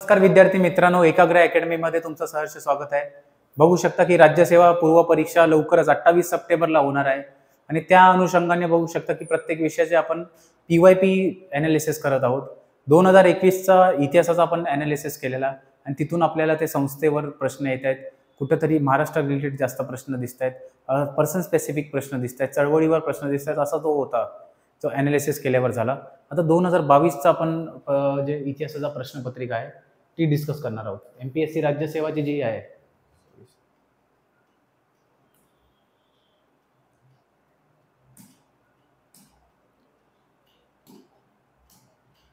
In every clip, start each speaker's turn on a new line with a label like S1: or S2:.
S1: नमस्कार विद्यार्थी मित्रांनो, एकाग्र अकॅडमीमध्ये तुमचं सहर्ष स्वागत आहे। बघू शकता की राज्यसेवा पूर्व परीक्षा लवकरच 28 सप्टेंबरला होणार आहे आणि त्या अनुषंगाने बघू शकता की प्रत्येक विषयाचे आपण PYP एनालिसिस करत आहोत। 2021चा इतिहासाचा आपण एनालिसिस केलेला आणि तिथून आपल्याला ते संस्थेवर प्रश्न येत आहेत, कुठेतरी महाराष्ट्र रिलेटेड जास्त प्रश्न दिसत आहेत, पर्सन स्पेसिफिक प्रश्न दिसत आहेत, चळवळीवर प्रश्न दिसत आहेत, असा तो होता जो एनालिसिस केल्यावर झाला। आता 2022चा आपण जे इतिहासाचा प्रश्नपत्रिका आहे ती डिस्कस करणार आहोत। MPSC राज्यसेवाची जी आहे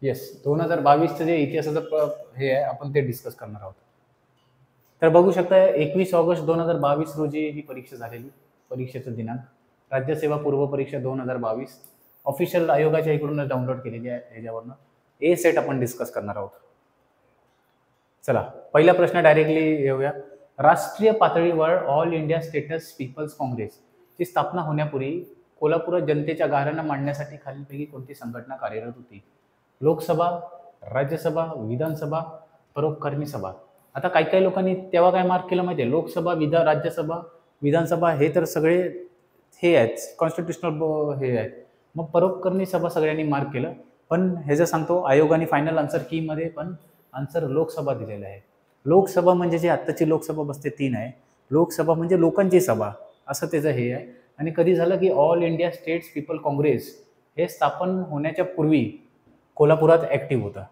S1: येस 2022चं जे इतिहासाचं हे आहे आपण ते डिस्कस करणार आहोत। तर बघू शकता 21 ऑगस्ट 2022 रोजी ही परीक्षा झालेली, परीक्षेचा दिनांक राज्यसेवा पूर्व परीक्षा 2022 ऑफिशियल आयोगाच्या इकडून डाउनलोड केलेली आहे। ह्याच्यावरनं ए सेट आपण डिस्कस करणार आहोत। चला पहिला प्रश्न डायरेक्टली येऊया। राष्ट्रीय पातळीवर All India States Peoples Congress ची स्थापना होण्यापूर्वी कोल्हापुरात जनतेच्या गाऱ्हाणा मांडण्यासाठी खालीलपैकी कोणती संघटना कार्यरत होती? लोकसभा, राज्यसभा, विधानसभा, परोपकारी सभा। आता काही लोकांनी तेव्हा काय मार्क केलं माहिती आहे, लोकसभा, राज्यसभा, विधानसभा हे तर सगळे हे आहेत कॉन्स्टिट्यूशनल हे आहेत, मग परोपकारी सभा सगळ्यांनी मार्क केलं। पण हे जे सांगतो आयोगाने फायनल आन्सर की मध्ये पण आन्सर लोकसभा दिलेला आहे। लोकसभा म्हणजे जे आत्ताची लोकसभा बसते 3 आहे, लोकसभा म्हणजे लोकांची सभा असं त्याचं हे आहे। आणि कधी झालं की all India states people Congress हे स्थापन होण्याच्या पूर्वी कोल्हापुरात ऍक्टिव्ह होता।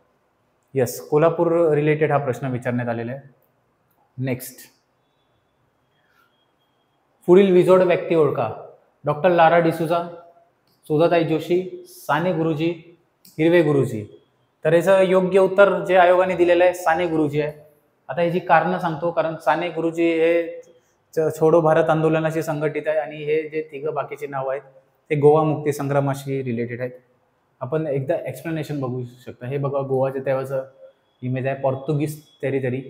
S1: यस, कोल्हापूर रिलेटेड हा प्रश्न विचारण्यात आलेला आहे। नेक्स्ट, पुढील विजोड व्यक्ती ओळखा। डॉक्टर लारा डिसूजा, सुधाताई जोशी, साने गुरुजी, हिरवे गुरुजी। तर याचं योग्य उत्तर जे आयोगाने दिलेलं आहे साने गुरुजी आहे। आता याची कारणं सांगतो, कारण साने गुरुजी हे छोडो भारत आंदोलनाशी संघटित आहे आणि हे जे तिघं बाकीचे नाव आहेत ते गोवा मुक्ती संग्रामाशी रिलेटेड आहेत। आपण एकदा एक्सप्लेनेशन बघू शकता। हे बघा गोवाच्या तेव्हाचं इमेज आहे, पोर्तुगीज टेरिटरी।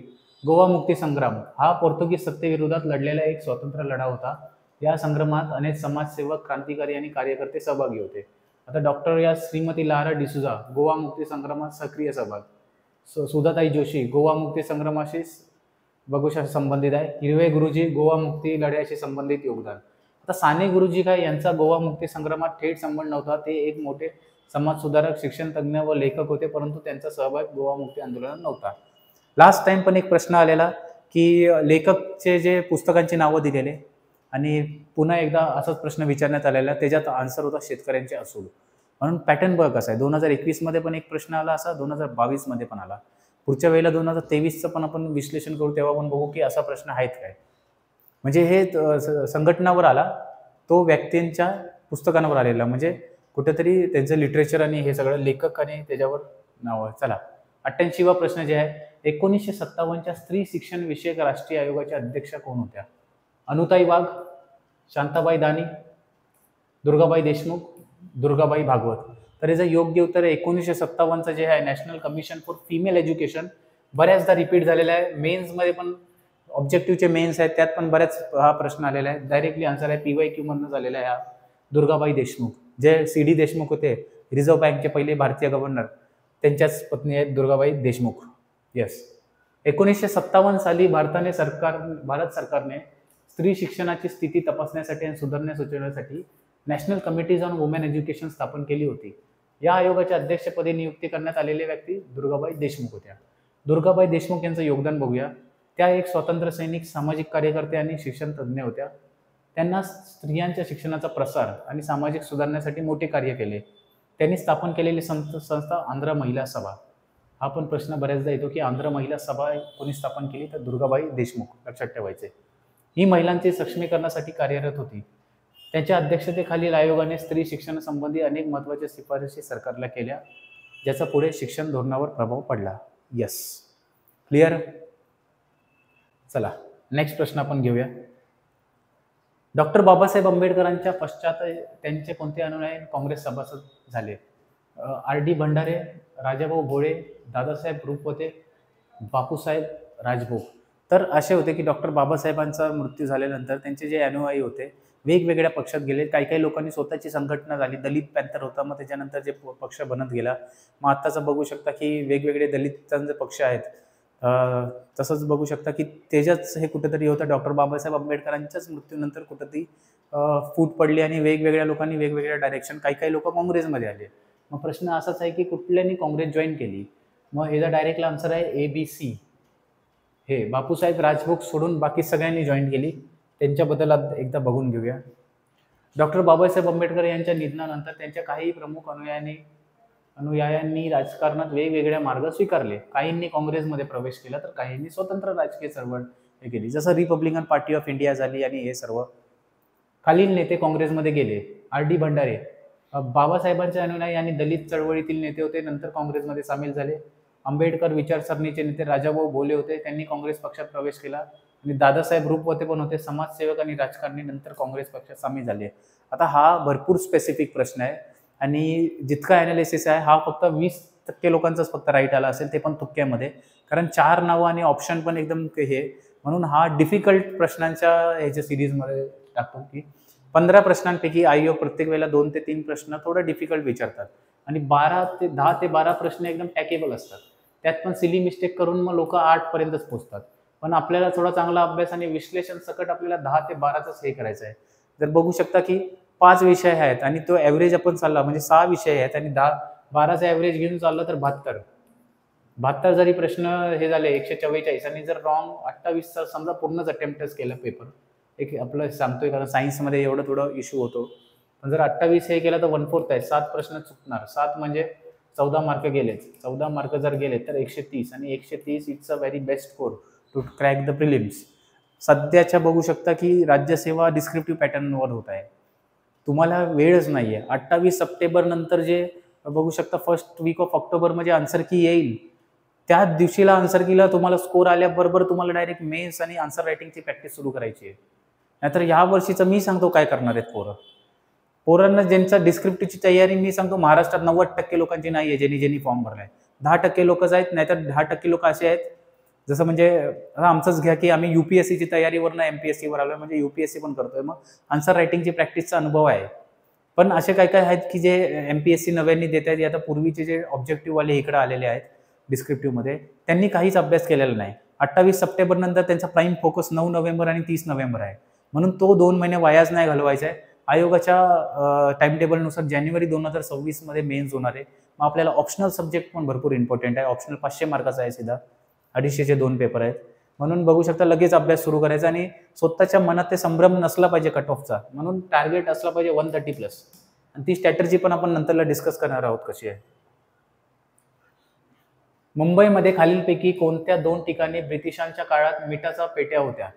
S1: गोवा मुक्ती संग्राम हा पोर्तुगीज सत्तेविरोधात लढलेला एक स्वतंत्र लढा होता। या संग्रामात अनेक समाजसेवक, क्रांतिकारी आणि कार्यकर्ते सहभागी होते। आता डॉक्टर या श्रीमती लारा डिसूजा गोवा मुक्ती संग्रामात सक्रिय सहभाग, सुधाताई जोशी गोवा मुक्ती संग्रामाशी बघू शकता संबंधित आहे, हिरवे गुरुजी गोवा मुक्ती लढ्याशी संबंधित योगदान। आता साने गुरुजी काय यांचा गोवा मुक्ती संग्रामात थेट संबंध नव्हता, ते एक मोठे समाजसुधारक, शिक्षण तज्ञ व लेखक होते, परंतु त्यांचा सहभाग गोवा मुक्ती आंदोलनात नव्हता। लास्ट टाइम पण एक प्रश्न आलेला की लेखकचे जे पुस्तकांची नावं दिलेले आणि पुन्हा एकदा असाच प्रश्न विचारण्यात आलेला, त्याच्यात आन्सर होता शेतकऱ्यांचे असूल। म्हणून पॅटर्न बघ कसा आहे, 2021 मध्ये पण एक प्रश्न आला असा, 2022 मध्ये पण आला। पुढच्या वेळेला 2023चं पण आपण विश्लेषण करू, तेव्हा पण बघू की असा प्रश्न आहेत काय। म्हणजे हे संघटनावर आला, तो व्यक्तींच्या पुस्तकांवर आलेला, म्हणजे कुठेतरी त्यांचं लिटरेचर आणि हे सगळं लेखक आणि त्याच्यावर नाव आहे। चला 88वा प्रश्न जे आहे, 1957च्या स्त्री शिक्षण विषयक राष्ट्रीय आयोगाच्या अध्यक्षा कोण होत्या? अनुताई वाघ, शांताबाई दानी, दुर्गाबाई देशमुख, दुर्गाबाई भागवत। तर याचं योग्य उत्तर 1957चं जे आहे national commission for female education, बऱ्याचदा रिपीट झालेला आहे। मेन्समध्ये पण ऑब्जेक्टिव्हचे मेन्स आहेत, त्यात पण बऱ्याच हा प्रश्न आलेला आहे। डायरेक्टली आन्सर आहे PYQ मधनं झालेला आहे हा, दुर्गाबाई देशमुख। जे CD देशमुख होते, रिझर्व्ह बँकचे पहिले भारतीय गव्हर्नर, त्यांच्याच पत्नी आहेत दुर्गाबाई देशमुख। येस, 1957 साली भारत सरकारने स्त्री शिक्षणाची स्थिती तपासण्यासाठी आणि सुधारणा सुचवण्यासाठी national committees on women education स्थापन केली होती। या आयोगाच्या अध्यक्षपदी नियुक्ती करण्यात आलेली व्यक्ती दुर्गाबाई देशमुख होत्या। दुर्गाबाई देशमुख यांचं योगदान बघूया। त्या एक स्वातंत्र्य सैनिक, सामाजिक कार्यकर्ते आणि शिक्षण तज्ज्ञ होत्या। त्यांना स्त्रियांच्या शिक्षणाचा प्रसार आणि सामाजिक सुधारण्यासाठी मोठे कार्य केले। त्यांनी स्थापन केलेली संस्था आंध्र महिला सभा। हा पण प्रश्न बऱ्याचदा येतो की आंध्र महिला सभा कोणी स्थापन केली, तर दुर्गाबाई देशमुख, लक्षात ठेवायचे। ही महिलांचे सक्षमीकरणासाठी कार्यरत होती। त्यांच्या अध्यक्षतेखालील आयोगाने स्त्री शिक्षणासंबंधी अनेक महत्त्वाच्या शिफारशी सरकारला केल्या, ज्याचा पुढे शिक्षण धोरणावर प्रभाव पडला। Yes, clear. चला नेक्स्ट प्रश्न आपण घेऊया। डॉक्टर बाबासाहेब आंबेडकरांच्या पश्चात त्यांचे कोणते अनुयायी काँग्रेस सभासद झाले? RD भंडारे, राजाभाऊ भोळे, दादासाहेब रुपवते, बापूसाहेब राजभोग। तर असे होते की डॉक्टर बाबासाहेबांचा मृत्यू झाल्यानंतर त्यांचे जे अनुयायी होते वेगवेगळ्या पक्षात गेले। काही लोकांनी स्वतःची संघटना झाली, दलित पॅंथर होता, मग त्याच्यानंतर जे पक्ष बनत गेला। मग आत्ताचं बघू शकता की वेगवेगळे दलितांचे पक्ष आहेत, तसंच बघू शकता की त्याच्याच हे कुठेतरी होतं, डॉक्टर बाबासाहेब आंबेडकरांच्याच मृत्यूनंतर कुठेतरी फूट पडली आणि वेगवेगळ्या लोकांनी वेगवेगळ्या डायरेक्शन, काही काही लोक काँग्रेसमध्ये आले. मग प्रश्न असाच आहे की कुठल्यानी काँग्रेस जॉईन केली. मग ह्याचा डायरेक्ट आन्सर आहे ABC. हे बापूसाहेब राजभोग सोडून बाकी सगळ्यांनी जॉईन केली. त्यांच्याबद्दल एकदा बघून घेऊया. डॉक्टर बाबासाहेब आंबेडकर यांच्या निधनानंतर त्यांच्या काही प्रमुख अनुयायांनी राजकारणात वेगवेगळ्या मार्ग स्वीकारले. काहींनी काँग्रेसमध्ये प्रवेश केला तर काहींनी स्वतंत्र राजकीय चळवळ हे केली, जसं रिपब्लिकन पार्टी ऑफ इंडिया झाली. आणि हे सर्व खालील नेते काँग्रेसमध्ये गेले. R.D. भंडारे बाबासाहेबांचे अनुयायी आणि दलित चळवळीतील नेते होते, नंतर काँग्रेसमध्ये सामील झाले. आंबेडकर विचारसरणीचे नेते राजाभाऊ भोले होते, त्यांनी काँग्रेस पक्षात प्रवेश केला. आणि दादासाहेब रुपवते पण होते, समाजसेवक आणि राजकारणी, नंतर काँग्रेस पक्षात सामील झाले. आता हा भरपूर स्पेसिफिक प्रश्न आहे आणि जितका ॲनालिसिस आहे हा फक्त 20% लोकांचाच फक्त राईट आला असेल, ते पण तुक्क्यामध्ये, कारण 4 नावं आणि ऑप्शन पण एकदम हे, म्हणून हा डिफिकल्ट प्रश्नांच्या ह्याच्या सिरीजमध्ये टाकतो की 15 प्रश्नांपैकी आयोग प्रत्येक वेळेला 2 ते 3 प्रश्न थोडं डिफिकल्ट विचारतात आणि 10 ते 12 प्रश्न एकदम टॅकेबल असतात. त्यात पण सिली मिस्टेक करून मग लोक 8 पर्यंतच पोहोचतात. पण आपल्याला थोडा चांगला अभ्यास आणि विश्लेषण सकट आपल्याला 10 ते 12च हे करायचं आहे. जर बघू शकता की 5 विषय आहेत आणि तो ॲव्हरेज आपण चालला म्हणजे 6 विषय आहेत आणि 12चा ॲव्हरेज घेऊन चाललं तर 72 जरी प्रश्न हे झाले 144 आणि जर रॉंग 28चा समजा पूर्णच अटेम्प्टच केला पेपर, एक आपलं सांगतोय कारण सायन्समध्ये एवढं थोडं इश्यू होतो. पण जर 28 हे केलं तर 1/4 आहे, 7 प्रश्न चुकणार. 7 म्हणजे 14 मार्क गेलेच. 14 मार्क जर गेले तर 130 आणि 130 it's a very best score to crack the prelims. सध्याच्या बघू शकता की राज्यसेवा डिस्क्रिप्टिव्ह पॅटर्नवर होत आहे. तुम्हाला वेळच नाही आहे. 28 सप्टेंबर नंतर जे बघू शकता फर्स्ट वीक ऑफ ऑक्टोबर म्हणजे आन्सर की येईल, त्याच दिवशीला आन्सर कीला तुम्हाला स्कोर आल्याबरोबर तुम्हाला डायरेक्ट मेन्स आणि आन्सर रायटिंगची प्रॅक्टिस सुरू करायची आहे. नाहीतर या वर्षीचं मी सांगतो काय करणार आहेत पोरांना ज्यांचा डिस्क्रिप्टिव्हची तयारी मी सांगतो महाराष्ट्रात 90% लोकांची नाही आहे, ज्यांनी फॉर्म भरलाय. 10% लोकच आहेत, नाहीतर 10% लोक असे आहेत जसं म्हणजे आमचंच घ्या की आम्ही UPSCची तयारीवरनं MPSCवर आलोय, म्हणजे UPSC पण करतोय, मग आन्सर रायटिंगची प्रॅक्टिसचा अनुभव आहे. पण असे काय काय आहेत की जे MPSC नव्याने देत आहेत, आता पूर्वीचे जे ऑब्जेक्टिव्हवाले इकडे आलेले आहेत डिस्क्रिप्टिव्हमध्ये, त्यांनी काहीच अभ्यास केलेला नाही. 28 सप्टेंबर नंतर त्यांचा प्राईम फोकस 9 नोव्हेंबर आणि 30 नोव्हेंबर आहे, म्हणून तो 2 महिने वायाच नाही घालवायचा आहे. आयोगाच्या टाइम टेबलनुसार जानेवारी 2026 मध्ये मेन्स होणार आहे. मग आपल्याला ऑप्शनल सब्जेक्ट पण भरपूर इम्पॉर्टंट आहे. ऑप्शनल 500 मार्काचा आहे, सीधा 250चे 2 पेपर आहेत. म्हणून बघू शकता लगेच अभ्यास सुरू करायचा आणि स्वतःच्या मनात ते संभ्रम नसला पाहिजे कट ऑफचा, म्हणून टार्गेट असला पाहिजे 130+. आणि ती स्ट्रॅटर्जी पण आपण नंतरला डिस्कस करणार आहोत कशी आहे. मुंबईमध्ये खालीलपैकी कोणत्या 2 ठिकाणी ब्रिटिशांच्या काळात मिठाच्या पेट्या होत्या?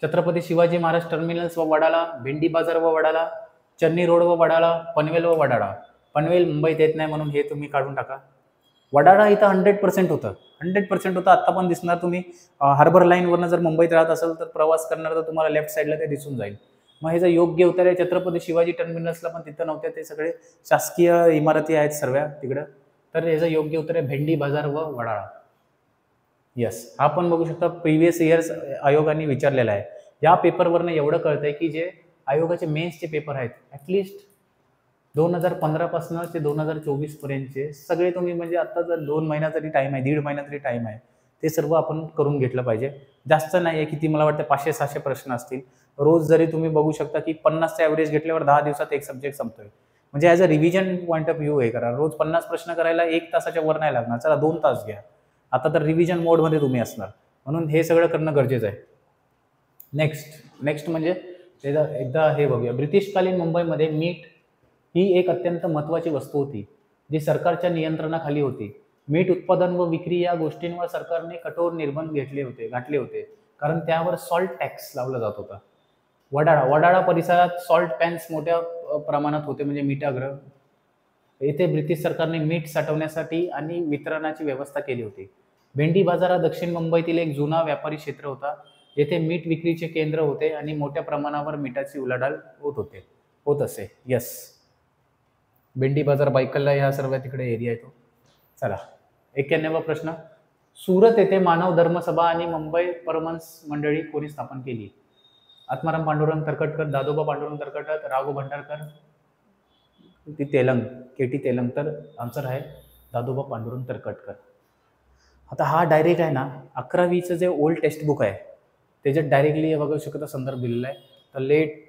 S1: छत्रपती शिवाजी महाराज टर्मिनल्स व वडाळा, भेंडी बाजार व वडाळा, चन्नी रोड व वडाळा, पनवेल व वडाळा. पनवेल मुंबईत येत नाही म्हणून हे तुम्ही काढून टाका. वडाळा इथं 100% होतं, 100% होतं. आता पण दिसणार. तुम्ही हार्बर लाईनवरनं जर मुंबईत राहत असेल तर प्रवास करणार तर तुम्हाला लेफ्ट साईडला ते दिसून जाईल. मग हे जर योग्य उत्तर आहे. छत्रपती शिवाजी टर्मिनल्सला पण तिथं नव्हत्या, ते सगळे शासकीय इमारती आहेत सर्व तिकडं. तर याचं योग्य उत्तर आहे भेंडी बाजार व वडाळा. येस, हा पण बघू शकता प्रिव्हियस इयर्स आयोगाने विचारलेला आहे. या पेपरवरनं एवढं कळतंय की जे आयोगाचे मेन्सचे पेपर आहेत ॲटलिस्ट 2015 पासून ते 2024 पर्यंतचे सगळे तुम्ही, म्हणजे आता जर 2 महिना तरी टाईम आहे, 1.5 महिना तरी टाईम आहे, ते सर्व आपण करून घेतलं पाहिजे. जास्त नाही आहे, किती मला वाटतं 500-600 प्रश्न असतील. रोज जरी तुम्ही बघू शकता की 50चा ॲव्हरेज घेतल्यावर 10 दिवसात एक सब्जेक्ट संपतोय. म्हणजे as a revision point of view हे करा. रोज 50 प्रश्न करायला 1 तासाच्या वर नाही लागणार, चला 2 तास घ्या. आता तर रिव्हिजन मोडमध्ये तुम्ही असणार, म्हणून हे सगळं करणं गरजेचं आहे. नेक्स्ट म्हणजे एकदा हे बघूया. ब्रिटिशकालीन मुंबईमध्ये मीठ ही एक अत्यंत महत्त्वाची वस्तू होती जी सरकारच्या नियंत्रणाखाली होती. मीठ उत्पादन व विक्री या गोष्टींवर सरकारने कठोर निर्बंध घातले होते कारण त्यावर सॉल्ट टॅक्स लावला जात होता. वडाळा परिसरात सॉल्ट पॅन्स मोठ्या प्रमाणात होते, म्हणजे मीठागृह. येथे ब्रिटिश सरकारने मीठ साठवण्यासाठी आणि वितरणाची व्यवस्था केली होती. भेंडी बाजार हा दक्षिण मुंबईतील एक जुना व्यापारी क्षेत्र होता. येथे मीठ विक्रीचे केंद्र होते आणि मोठ्या प्रमाणावर मिठाची उलाढाल होत असे. येस, भेंडी बाजार, बायकलला ह्या सर्व तिकडे एरिया येतो. चला 91वा प्रश्न. सुरत येथे मानव धर्मसभा आणि मुंबई परमहंस मंडळी कोणी स्थापन केली? आत्माराम पांडुरंग तरखडकर, दादोबा पांडुरंग तरखडकर, राघो भंडारकर, KT तेलंग. तर आन्सर आहे दादोबा पांडुरंग तरखडकर. आता हा डायरेक्ट आहे ना 11वीचं जे ओल्ड टेक्स्टबुक आहे त्याच्यात डायरेक्टली बघू शकता संदर्भ दिलेला आहे. तर late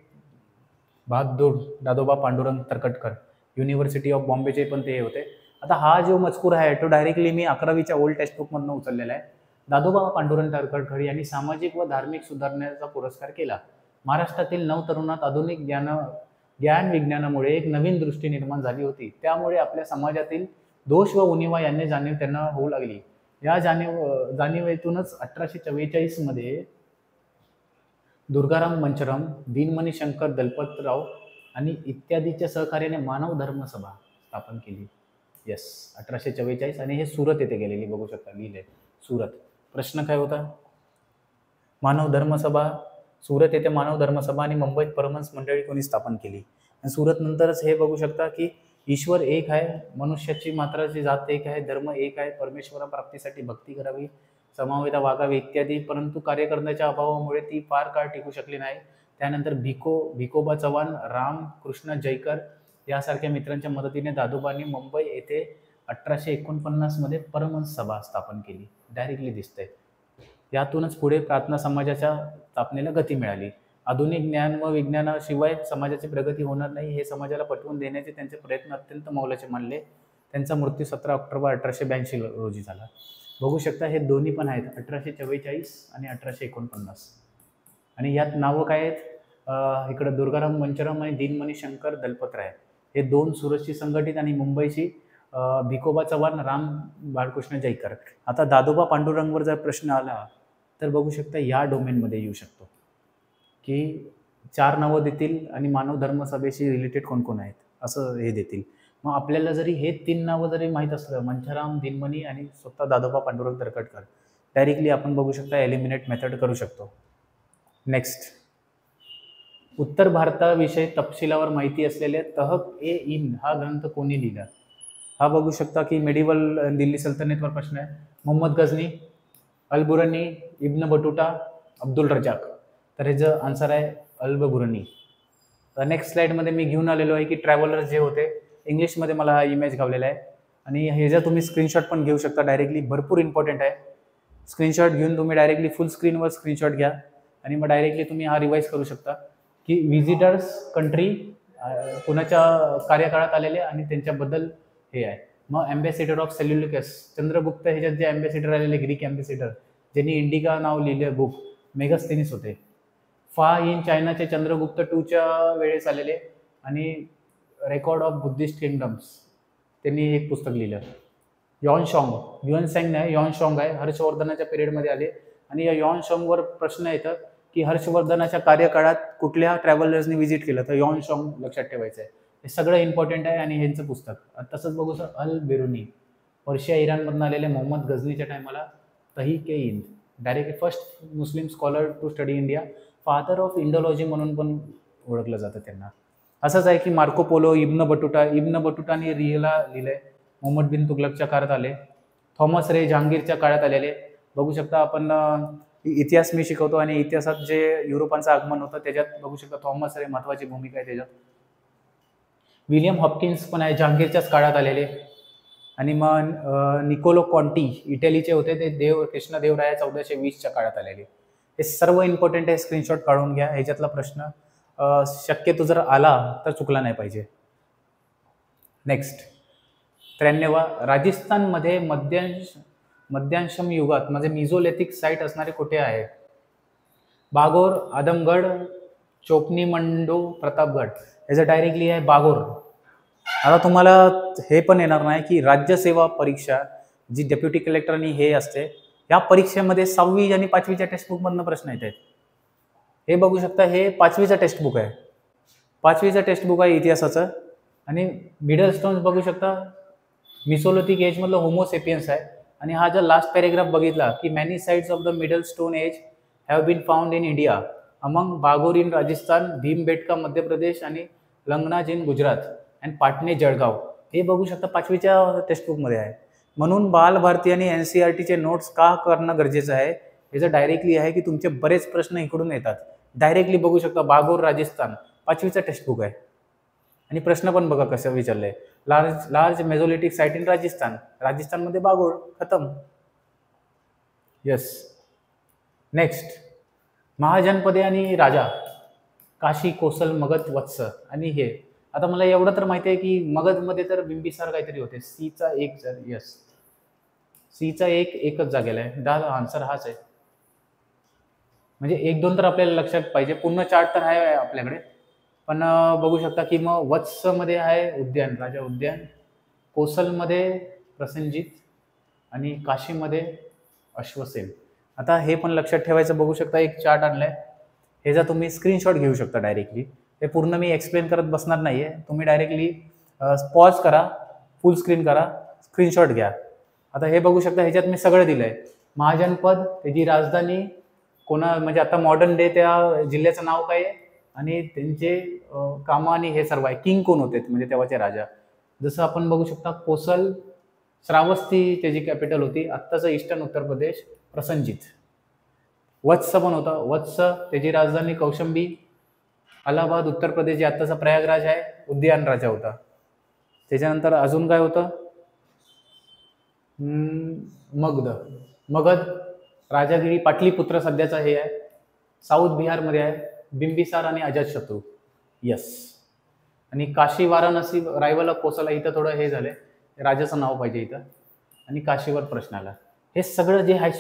S1: Bahadur Dadoba Pandurang Tarkhadkar university of बॉम्बेचे पण ते होते. आता हा जो मजकूर आहे तो डायरेक्टली मी 11वीच्या ओल्ड टेक्स्टबुकमधून उचललेला आहे. दादोबा पांडुरंग तरखडकर यांनी सामाजिक व धार्मिक सुधारणेचा पुरस्कार केला. महाराष्ट्रातील नवतरुणात आधुनिक ज्ञान विज्ञानामुळे एक नवीन दृष्टी निर्माण झाली होती. त्यामुळे आपल्या समाजातील दोष व उणिवा यांनी जाणीव त्यांना होऊ लागली. या जाणीवेतूनच 1844 मध्ये दुर्गाराम मंचरम, दिनमणी शंकर दलपतराव आणि इत्यादीच्या सहकार्याने मानव धर्म सभा स्थापन केली. येस, 1844 आणि हे सुरत येथे गेलेली बघू शकता लिहिले सुरत. प्रश्न काय होता? मानव धर्मसभा सुरत येथे मानव धर्मसभा आणि मुंबईत परमहंस मंडळी कोणी स्थापन केली. आणि सुरत नंतरच हे बघू शकता की ईश्वर एक आहे, मनुष्याची मात्राची जात एक आहे, धर्म एक आहे, परमेश्वरा प्राप्तीसाठी भक्ती करावी, समावेता वागावी इत्यादी. परंतु कार्य करण्याच्या अभावामुळे ती फार काळ टिकू शकली नाही. त्यानंतर भिकोबा चव्हाण, राम कृष्ण जयकर यासारख्या मित्रांच्या मदतीने दादोबांनी मुंबई येथे 1849 मध्ये परमहंस सभा स्थापन केली. डायरेक्टली दिसतंय. यातूनच पुढे प्रार्थना समाजाच्या स्थापनेला गती मिळाली. आधुनिक ज्ञान व विज्ञानाशिवाय समाजाची प्रगती होणार नाही हे समाजाला पटवून देण्याचे त्यांचे प्रयत्न अत्यंत मौलाचे मानले. त्यांचा मृत्यू 17 ऑक्टोबर 1882 रोजी झाला. बघू शकता हे दोन्ही पण आहेत 1844 आणि 1849. आणि यात नावं काय आहेत? इकडं दुर्गाराम मंचरम आणि दिनमणी शंकर दलपतराय हे दोन सुरतची संघटित आणि मुंबईची भिकोबा चव्हाण, राम बाळकृष्ण जयकर. आता दादोबा पांडुरंगवर जर प्रश्न आला तर बघू शकता या डोमेनमध्ये येऊ शकतो की 4 नावं देतील आणि मानव धर्म सभेशी रिलेटेड कोण कोण आहेत असं हे देतील. मग आपल्याला जरी हे 3 नावं जरी माहीत असलं, मंचराम, दिनमणी आणि स्वतः दादोबा पांडुरंग तरखडकर, डायरेक्टली आपण बघू शकता एलिमिनेट मेथड करू शकतो. नेक्स्ट, उत्तर भारताविषयी तपशिलावर माहिती असलेले तहक-ए-इन हा ग्रंथ कोणी लिहिला? हा बघू शकता की मेडिवल दिल्ली सल्तनतवर प्रश्न आहे. मोहम्मद गझनी, अल-बुरनी, इब्न बटुटा, अब्दुल रजाक. तर ह्याचं आन्सर आहे अल-बुरनी. नेक्स्ट स्लाइडमध्ये मी घेऊन आलेलो आहे की ट्रॅव्हलर्स जे होते, इंग्लिशमध्ये मला हा इमेज गावलेला आहे आणि ह्याचा तुम्ही स्क्रीनशॉट पण घेऊ शकता डायरेक्टली. भरपूर इम्पॉर्टंट आहे. स्क्रीनशॉट घेऊन तुम्ही डायरेक्टली फुल स्क्रीनवर स्क्रीनशॉट घ्या आणि मग डायरेक्टली तुम्ही हा रिवाईज करू शकता की व्हिजिटर्स कंट्री कोणाच्या कार्यकाळात आलेले आणि त्यांच्याबद्दल हे आहे. मग ॲम्बॅसिडर ऑफ सेल्युलिकस, चंद्रगुप्त ह्याच्यात जे ॲम्बॅसिडर आलेले ग्रीक ॲम्बॅसिडर ज्यांनी इंडिका नाव लिहिलं बुक, मेगास्थेनिस होते. फा इन चायनाचे चंद्रगुप्त 2च्या वेळेस आलेले आणि रेकॉर्ड ऑफ बुद्धिस्ट किंगडम्स त्यांनी एक पुस्तक लिहिलं. युएनसँग नाही, यॉनशॉंग आहे, हर्षवर्धनाच्या पिरियडमध्ये आले. आणि या यॉनशॉंगवर प्रश्न येतात की हर्षवर्धनाच्या कार्यकाळात कुठल्या ट्रॅव्हलर्सनी व्हिजिट केलं, तर यॉनशॉंग लक्षात ठेवायचं आहे. हे सगळं इम्पॉर्टंट आहे. आणि ह्यांचं पुस्तक तसंच बघू सर अल-बिरुनी, पर्शिया इराणमधून आलेले मोहम्मद गझनीच्या टायमाला Tahqiq-e-Hind, direct first Muslim scholar to study India, father of Indology म्हणून पण ओळखलं जातं त्यांना. असंच आहे की मार्को पोलो, इब्न बटुटाने रिहला लिहिलंय. मोहम्मद बिन तुगलकच्या काळात आले. थॉमस रे जहांगीरच्या काळात आलेले. बघू शकता आपण इतिहास मी शिकवतो आणि इतिहासात जे युरोपांचं आगमन होतं त्याच्यात बघू शकता थॉमस रे महत्वाची भूमिका आहे त्याच्यात. विलियम हॉपकिन्स पण आहे, जहांगीरच्याच काळात आलेले. आणि मग निकोलो कॉन्टी इटलीचे होते, ते कृष्णदेवराया 1420च्या काळात आलेले. हे सर्व इम्पॉर्टंट आहे, स्क्रीनशॉट काढून घ्या. ह्याच्यातला प्रश्न शक्यतो जर आला तर चुकला नाही पाहिजे. नेक्स्ट 93वा, राजस्थानमध्ये मध्यांशम युगात म्हणजे मिझोलिथिक साईट असणारे कुठे आहे? बागोर, आदमगड, चोपनी मंडो, प्रतापगड. याचं डायरेक्टली आहे बागोर. आता तुम्हाला हे पण येणार नाही की राज्यसेवा परीक्षा जी डेप्युटी कलेक्टर आणि हे असते, या परीक्षेमध्ये 6वी आणि 5वीच्या टेक्स्टबुकमधनं प्रश्न येत आहेत. हे बघू शकता, हे 5वीचं टेक्स्टबुक आहे. 5वीचं टेक्स्टबुक आहे इतिहासाचं. आणि मिडल स्टोन्स बघू शकता, मिसोलिथिक एजमधलं होमोसेपियन्स आहे. आणि हा जर लास्ट पॅरेग्राफ बघितला की many sites of the middle stone age have been found in India among Bagor in Rajasthan, Bhimbetka Madhya Pradesh आणि लंगनाज इन गुजरात अँड पाटणे जळगाव. हे बघू शकता 5वीच्या टेक्स्टबुकमध्ये आहे. म्हणून बालभारती आणि NCERTचे नोट्स का करणं गरजेचं आहे याचं डायरेक्टली आहे की तुमचे बरेच प्रश्न इकडून येतात. डायरेक्टली बघू शकता बागोर राजस्थान 5वीचं टेक्स्टबुक आहे. आणि प्रश्न पण बघा कसं विचारलंय. लार्ज मेझोलिथिक साईट इन राजस्थानमध्ये बागोर खतम. यस. नेक्स्ट, महाजनपदे आणि राजा, काशी, कोसल, मगध, वत्स. आणि हे आता मला एवढं तर माहिती आहे की मगधमध्ये तर बिंबिसार काहीतरी होते. सीचा एक, यस, सीचा एकच जागेला आहे. आन्सर हाच आहे. म्हणजे एक दोन तर आपल्याला लक्षात पाहिजे. पूर्ण चार्ट तर आहे आपल्याकडे, पण बघू शकता की मग वत्समध्ये आहे उद्यान, राजा उद्यान, कोसलमध्ये प्रसेनजित आणि काशीमध्ये अश्वसेन. आता हे पण लक्षात ठेवायचं. बघू शकता एक चार्ट आणलाय, ह्याचा तुम्ही स्क्रीनशॉट घेऊ शकता डायरेक्टली. हे पूर्ण मी एक्सप्लेन करत बसणार नाहीये. तुम्ही डायरेक्टली पॉज करा, फुल स्क्रीन करा, स्क्रीनशॉट घ्या. आता हे बघू शकता, ह्याच्यात मी सगळं दिलंय. महाजनपद, त्याची राजधानी, म्हणजे आता मॉडर्न डे त्या जिल्ह्याचं नाव काय आहे आणि त्यांचे कामं आणि हे सर्व आहे. किंग कोण होते म्हणजे तेव्हाचे राजा. जसं आपण बघू शकता कोसल, श्रावस्ती त्याची कॅपिटल होती, आत्ताचं ईस्टर्न उत्तर प्रदेश, प्रसनजित. वत्स पण होता, वत्स त्याची राजधानी कौशंबी, अलाहाबाद उत्तर प्रदेश जे आत्ताचा प्रयागराज आहे, उद्यान राजा होता. त्याच्यानंतर अजून काय होतं, मगध, राजागिरी, पाटलीपुत्र सध्याचा हे आहे, साऊथ बिहारमध्ये आहे, बिंबिसार आणि अजातशत्रू. यस. आणि काशी, वाराणसी, रायवल ऑफ कोसला, इथं थोडं हे झालंय, राजाचं नाव पाहिजे इथं, आणि काशीवर प्रश्न आला. हे सगळं जे आहे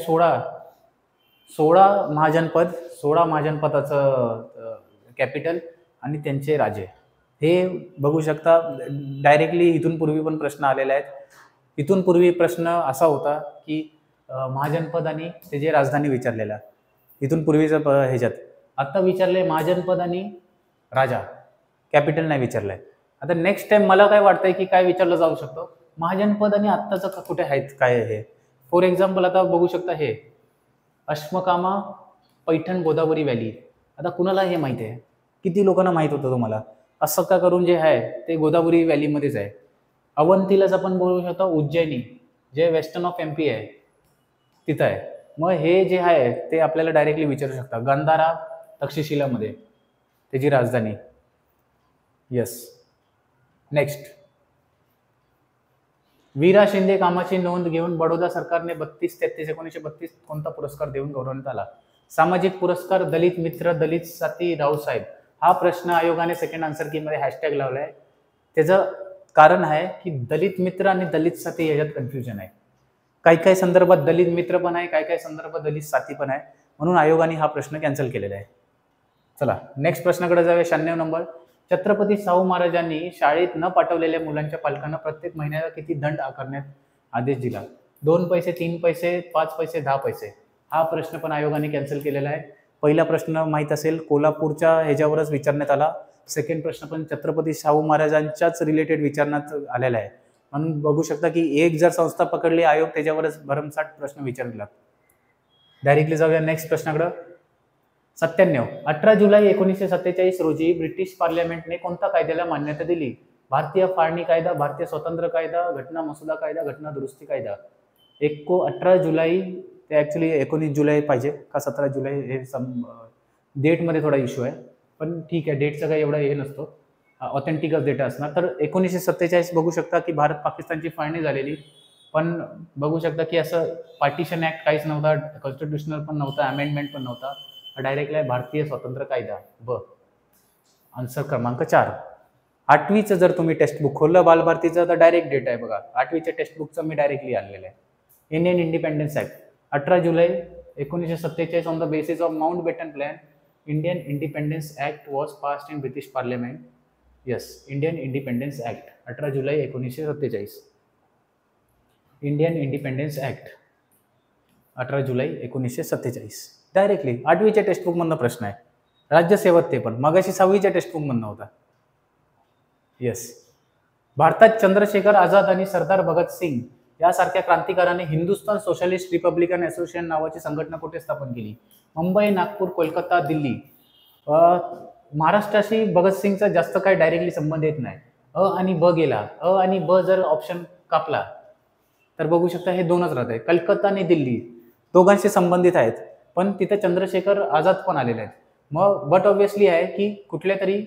S1: 16 महाजनपद, 16 महाजनपदाचं कॅपिटल आणि त्यांचे राजे, हे बघू शकता. डायरेक्टली इथून पूर्वी पण प्रश्न आलेले आहेत. इथून पूर्वी प्रश्न असा होता की महाजनपद आणि त्याची राजधानी विचारलेला, इथून पूर्वीचं ह्याच्यात. आत्ता विचारले महाजनपद आणि राजा, कॅपिटल नाही विचारलंय. आता नेक्स्ट टाइम मला काय वाटतंय की काय विचारलं जाऊ शकतो, महाजनपद आणि आत्ताचं कुठे आहेत काय हे. फॉर एक्झाम्पल आता बघू शकता हे अश्मकामा, पैठण, गोदावरी व्हॅली. आता कुणाला हे माहिती आहे, किती लोकांना माहित होतं तुम्हाला. असं का करून जे आहे ते गोदावरी व्हॅलीमध्येच आहे. अवंतीलाच आपण बोलू शकतो उज्जैनी, जे वेस्टर्न ऑफ MP आहे तिथं आहे. मग हे जे आहे ते आपल्याला डायरेक्टली विचारू शकता. गांधारा तक्षशिलामध्ये त्याची राजधानी. यस. नेक्स्ट, वीरा शिंदे कामाची नोंद घेऊन बडोदा सरकारने 32-33-1932 कोणता पुरस्कार देऊन गौरवण्यात आला. सामाजिक पुरस्कार, दलित मित्र, दलित साथी, रावसाहेब. हा प्रश्न आयोगाने सेकंड आन्सर की मध्ये हॅशटॅग लावलाय. त्याचं कारण आहे की दलित मित्र आणि दलित साथी याच्यात कन्फ्युजन आहे. काही संदर्भात दलित मित्र पण आहे, काही संदर्भात दलित साथी पण आहे, म्हणून आयोगाने हा प्रश्न कॅन्सल केलेला आहे. चला नेक्स्ट प्रश्नाकडे जाऊया. 96 नंबर, छत्रपती शाहू महाराजांनी शाळेत न पाठवलेल्या मुलांच्या पालकांना प्रत्येक महिन्याला किती दंड आकारण्यात आदेश दिला. 2 पैसे, 3 पैसे, 5 पैसे, 10 पैसे. हा प्रश्न पण आयोगाने कॅन्सल केलेला आहे. पहिला प्रश्न माहीत असेल, कोल्हापूरच्या ह्याच्यावरच विचारण्यात आला. सेकंड प्रश्न पण छत्रपती शाहू महाराजांच्याच रिलेटेड विचारण्यात आलेला आहे. म्हणून बघू शकता की एक जर संस्था पकडली आयोग त्याच्यावरच भरमसाठ प्रश्न विचारला. डायरेक्टली जाऊया नेक्स्ट प्रश्नाकडे. 97, 18 जुलै 1947 रोजी ब्रिटिश पार्लमेंटने कोणत्या कायद्याला मान्यता दिली. भारतीय फाळणी कायदा, भारतीय स्वतंत्र कायदा, घटना मसुदा कायदा, घटना दुरुस्ती कायदा. 18 जुलै, ते ॲक्च्युली 19 जुलै पाहिजे का 17 जुलै, हे डेटमध्ये थोडा इश्यू आहे, पण ठीक आहे, डेटचा काही एवढा हे नसतो, ऑथेंटिकच डेटा असणार. तर 1947 बघू शकता की भारत पाकिस्तानची फाळणी झालेली, पण बघू शकता की असं पार्टिशन ॲक्ट काहीच नव्हता, कॉन्स्टिट्युशनल पण नव्हता, अमेंडमेंट पण नव्हता. डायरेक्टली आहे भारतीय स्वतंत्र कायदा. आन्सर क्रमांक 4. 8वीचं जर तुम्ही टेक्स्टबुक खोललं बालभारतीचं तर डायरेक्ट डेटा आहे बघा. 8वीच्या टेक्स्टबुकचं मी डायरेक्टली आणलेलं आहे. इंडियन इंडिपेंडन्स ॲक्ट 18 जुलै 1947 on the basis of Mountbatten plan, Indian independence act was passed in British parliament. Yes, Indian independence act 18 जुलै 1947. इंडियन इंडिपेंडन्स ॲक्ट 18 जुलै 1947. डायरेक्टली 8वीच्या टेक्स्टबुकमधनं प्रश्न आहे. राज्यसेवक ते पण मगाशी 6वीच्या टेक्स्टबुकमधनं होता. येस. भारतात चंद्रशेखर आझाद आणि सरदार भगतसिंग यासारख्या क्रांतिकारांनी हिंदुस्थान सोशलिस्ट रिपब्लिकन असोसिएशन नावाची संघटना कुठे स्थापन केली. मुंबई, नागपूर, कोलकाता, दिल्ली. महाराष्ट्राशी भगतसिंगचा जास्त काही डायरेक्टली संबंध येत नाही. आणि ब गेला, आणि ब जर ऑप्शन कापला तर बघू शकता हे दोनच राहत आहे. कलकत्ता आणि दिल्ली दोघांशी संबंधित आहेत, पण तिथे चंद्रशेखर आझाद पण आलेले आहेत. मग बट ऑब्विसली आहे की कुठल्या तरी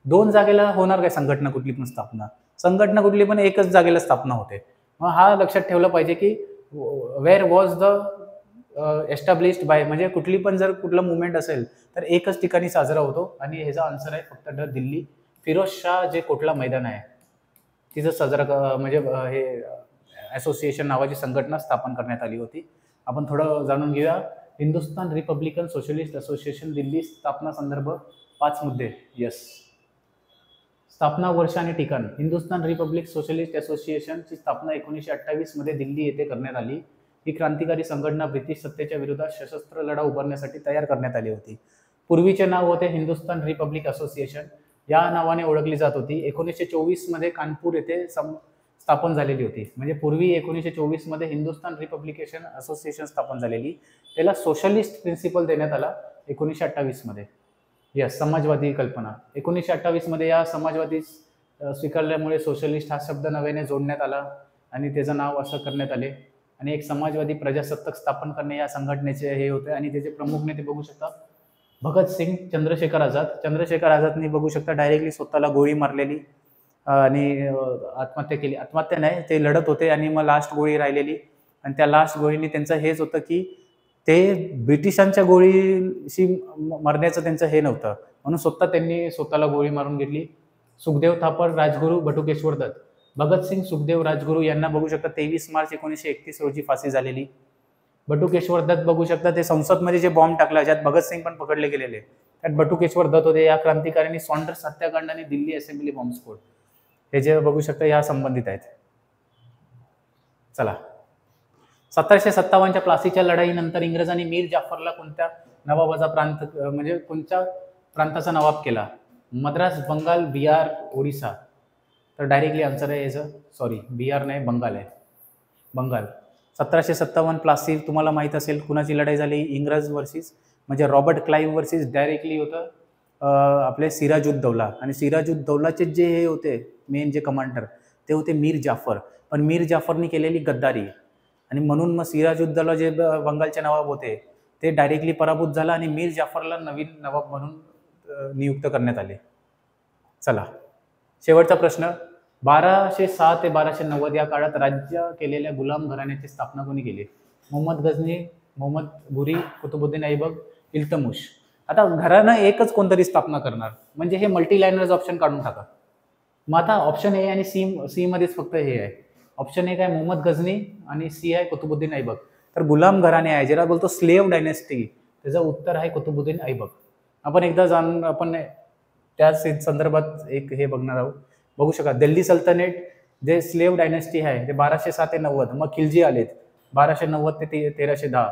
S1: 2 जागेला होणार काय संघटना, कुठली पण स्थापना, संघटना कुठली पण एकच जागेला स्थापना होते. मग हा लक्षात ठेवलं पाहिजे की where was the established by, म्हणजे कुठली पण जर कुठला मुवमेंट असेल तर एकच ठिकाणी साजरा होतो आणि ह्याचा आन्सर आहे फक्त दिल्ली. फिरोज शाह जे कोटला मैदान आहे तिथं साजरा म्हणजे हे असोसिएशन नावाची संघटना स्थापन करण्यात आली होती. आपण थोडं जाणून घेऊया. Hindustan Republican socialist association Delhi स्थापना संदर्भ 5 मुद्दे. यस. स्थापना वर्ष आणि ठिकाण. हिंदुस्थान रिपब्लिक सोशलिस्ट असोसिएशनची स्थापना 1928 मध्ये दिल्ली येथे करण्यात आली. ही क्रांतिकारी संघटना ब्रिटिश सत्तेच्या विरोधात सशस्त्र लढा उभारण्यासाठी तयार करण्यात आली होती. पूर्वीचे नाव होते हिंदुस्थान रिपब्लिक असोसिएशन, या नावाने ओळखली जात होती. 1924 मध्ये कानपूर येथे स्थापन झालेली होती. म्हणजे पूर्वी 1924 मध्ये हिंदुस्थान रिपब्लिकेशन असोसिएशन स्थापन झालेली, त्याला सोशलिस्ट प्रिन्सिपल देण्यात आला 1928 मध्ये. यस. समाजवादी कल्पना 1928 मध्ये या समाजवादी स्वीकारल्यामुळे सोशलिस्ट हा शब्द नव्याने जोडण्यात आला आणि त्याचं नाव असं करण्यात आले. आणि एक समाजवादी प्रजासत्ताक स्थापन करणे या संघटनेचे हे होते. आणि त्याचे प्रमुख नेते बघू शकता भगतसिंग, चंद्रशेखर आझाद. चंद्रशेखर आझादनी बघू शकता डायरेक्टली स्वतःला गोळी मारलेली आणि आत्महत्या केली. आत्महत्या नाही, ते लढत होते आणि मग लास्ट गोळी राहिलेली आणि त्या लास्ट गोळीनी त्यांचं हेच होतं की ते ब्रिटिशांच्या गोळीशी मरण्याचं त्यांचं हे नव्हतं, म्हणून त्यांनी स्वतःला गोळी मारून घेतली. सुखदेव थापर, राजगुरू, बटुकेश्वर दत्त. भगतसिंग, सुखदेव, राजगुरू यांना बघू शकता 23 मार्च 1931 रोजी फाशी झालेली. बटुकेश्वर दत्त बघू शकता ते संसदमध्ये जे बॉम्ब टाकला ज्यात भगतसिंग पण पकडले गेलेले त्यात बटुकेश्वर दत्त होते. या क्रांतिकाऱ्यांनी सॉन्डर्स हत्याकांड आणि दिल्ली असेंब्ली बॉम्बस्फोट हे जे बघू शकता या संबंधित आहेत. चला. 1757च्या प्लासीच्या लढाईनंतर इंग्रजांनी मीर जाफरला कोणत्या नवाबाचा प्रांत म्हणजे कोणत्या प्रांताचा नवाब केला? मद्रास, बंगाल, बिहार, ओडिसा. तर डायरेक्टली आन्सर आहे याचं, सॉरी बिहार नाही, बंगाल आहे. बंगाल. 1757 प्लासी तुम्हाला माहित असेल कुणाची लढाई झाली? इंग्रज वर्सेस म्हणजे रॉबर्ट क्लाइव्ह वर्सेस डायरेक्टली होतं आपले सिराजुद्दौला. आणि सिराजुद्दौलाचे जे हे होते मेन जे कमांडर ते होते मीर जाफर. पण मीर जाफरनी केलेली गद्दारी आणि म्हणून मग सिराजुद्दौला जे बंगालचे नवाब होते ते डायरेक्टली पराभूत झाला आणि मीर जाफरला नवीन नवाब म्हणून नियुक्त करण्यात आले. चला. शेवटचा प्रश्न. 1206 ते 1290 या काळात राज्य केलेल्या गुलाम घराण्याची स्थापना कोणी केली? मोहम्मद गझनी, मोहम्मद घुरी, कुतुबुद्दीन ऐबक, इल्तमुश. आता घरानं एकच कोणतरी स्थापना करणार म्हणजे हे मल्टीलायनर्स ऑप्शन काढून टाका. मग आता ऑप्शन ए आणि सी मध्येच फक्त हे आहे. ऑप्शन ए काय मोहम्मद गझनी आणि सी आहे कुतुबुद्दीन ऐबक. तर गुलाम घराणे आहे ज्याला बोलतो स्लेव्ह डायनेस्टी, त्याचं उत्तर आहे कुतुबुद्दीन ऐबक. आपण एकदा जाणून आपण त्याच संदर्भात एक हे बघणार आहोत. बघू शका दिल्ली सल्तनेट जे स्लेव्ह डायनेस्टी आहे ते 1206 ते 90. मग खिलजी आलेत 1290 ते 1310,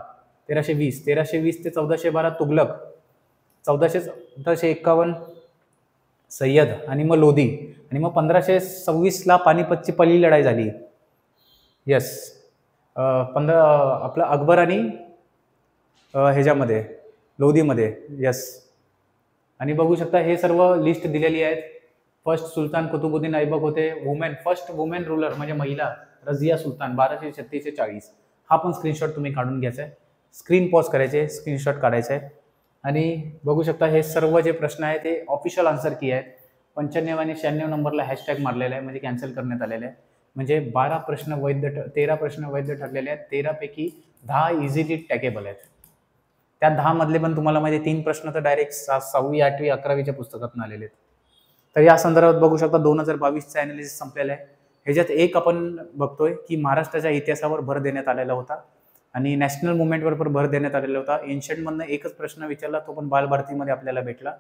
S1: 1320, 1320 ते 1412 तुगलक, 1451 सय्यद आणि मग लोधी आणि मग 1526 पानिपतची पहिली लढाई झाली. यस. आपला अकबर आणि ह्याच्यामध्ये लोधीमध्ये. यस. आणि बघू शकता हे सर्व लिस्ट दिलेली आहेत. फर्स्ट सुलतान कुतुबुद्दीन ऐबक होते. फर्स्ट वुमेन रूलर म्हणजे महिला रझिया सुलतान 1236 ते 40. हा पण स्क्रीनशॉट तुम्ही काढून घ्यायचा आहे. स्क्रीन पॉज करायचे, स्क्रीनशॉट काढायचा आहे. आणि बघू शकता हे सर्व जे प्रश्न आहेत ते ऑफिशियल आन्सर की आहेत. 95 आणि 96 नंबरला हॅशटॅग मारलेला आहे म्हणजे कॅन्सल करण्यात आलेलं आहे. म्हणजे 13 प्रश्न वैध ठरलेले आहेत. 13 पैकी 10 इझिली टॅकेबल आहेत. त्या 10 मधले पण तुम्हाला म्हणजे 3 प्रश्न तर डायरेक्ट 6वी, 8वी, 11वीच्या पुस्तकातून आलेले आहेत. तर या संदर्भात बघू शकता 2022चा ॲनालिसिस संपलेला आहे. ह्याच्यात एक आपण बघतोय की महाराष्ट्राच्या इतिहासावर भर देण्यात आलेला होता आणि नॅशनल मुवमेंटवर पण भर देण्यात आलेला होता. एन्शंटमधनं एकच प्रश्न विचारला, तो पण बालभारतीमध्ये आपल्याला भेटला.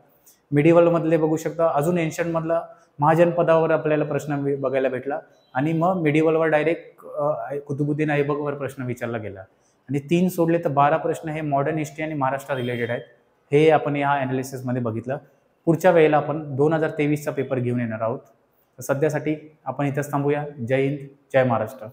S1: मिडिवलमधले बघू शकता अजून एन्शंटमधला महाजनपदावर आपल्याला प्रश्न बघायला भेटला आणि मग मिडिवलवर डायरेक्ट कुतुबुद्दीन ऐबकवर प्रश्न विचारला गेला. आणि 3 सोडले तर 12 प्रश्न हे मॉडर्न हिस्ट्री आणि महाराष्ट्र रिलेटेड आहेत. हे आपण या ॲनालिसिसमध्ये बघितलं. पुढच्या वेळेला आपण 2023चा पेपर घेऊन येणार आहोत. सध्यासाठी आपण इथंच थांबूया. जय हिंद, जय महाराष्ट्र.